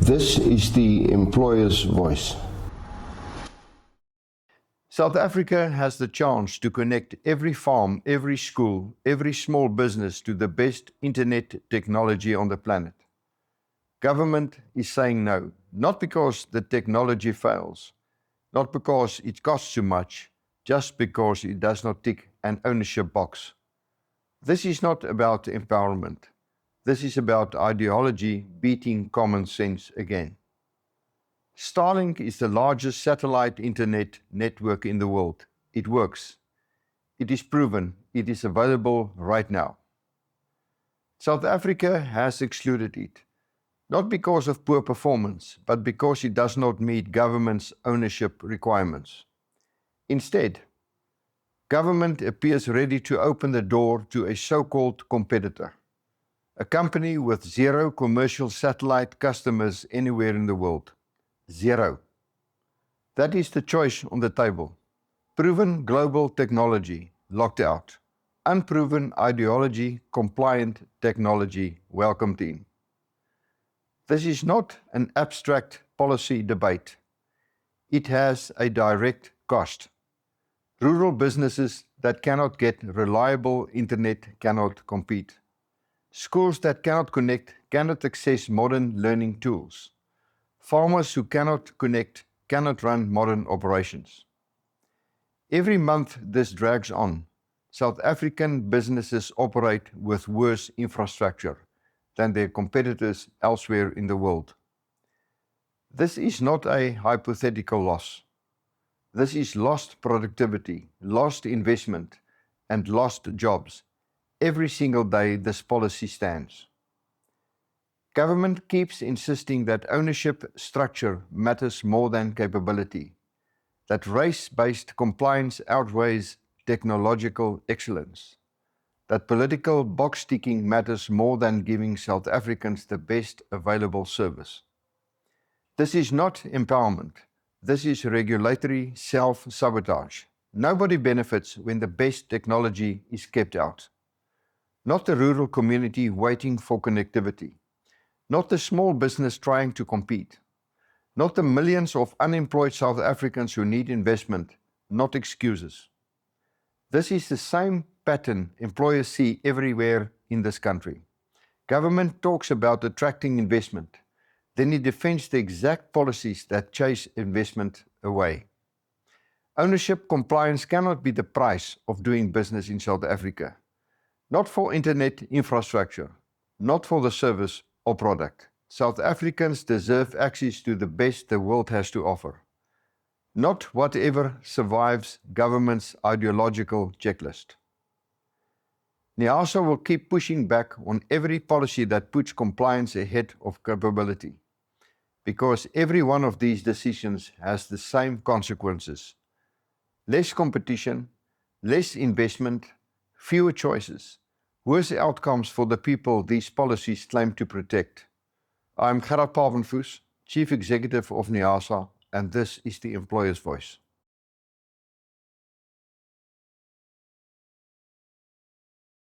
This is the employer's voice. South Africa has the chance to connect every farm, every school, every small business to the best internet technology on the planet. Government is saying no, not because the technology fails, not because it costs too much, just because it does not tick an ownership box. This is not about empowerment. This is about ideology beating common sense again. Starlink is the largest satellite internet network in the world. It works. It is proven. It is available right now. South Africa has excluded it, not because of poor performance, but because it does not meet government's ownership requirements. Instead, government appears ready to open the door to a so-called competitor, a company with zero commercial satellite customers anywhere in the world. Zero. That is the choice on the table. Proven global technology, locked out. Unproven ideology, compliant technology, welcomed in. This is not an abstract policy debate. It has a direct cost. Rural businesses that cannot get reliable internet cannot compete. Schools that cannot connect cannot access modern learning tools. Farmers who cannot connect cannot run modern operations. Every month this drags on, South African businesses operate with worse infrastructure than their competitors elsewhere in the world. This is not a hypothetical loss. This is lost productivity, lost investment, and lost jobs every single day this policy stands. Government keeps insisting that ownership structure matters more than capability, that race-based compliance outweighs technological excellence, that political box-ticking matters more than giving South Africans the best available service. This is not empowerment. This is regulatory self-sabotage. Nobody benefits when the best technology is kept out. Not the rural community waiting for connectivity. Not the small business trying to compete. Not the millions of unemployed South Africans who need investment, not excuses. This is the same pattern employers see everywhere in this country. Government talks about attracting investment, then it defends the exact policies that chase investment away. Ownership compliance cannot be the price of doing business in South Africa. Not for internet infrastructure, not for the service or product. South Africans deserve access to the best the world has to offer, not whatever survives government's ideological checklist. NEASA will keep pushing back on every policy that puts compliance ahead of capability, because every one of these decisions has the same consequences. Less competition, less investment, fewer choices, worse outcomes for the people these policies claim to protect. I'm Gerard Papenfoos, Chief Executive of NEASA, and this is the Employer's Voice.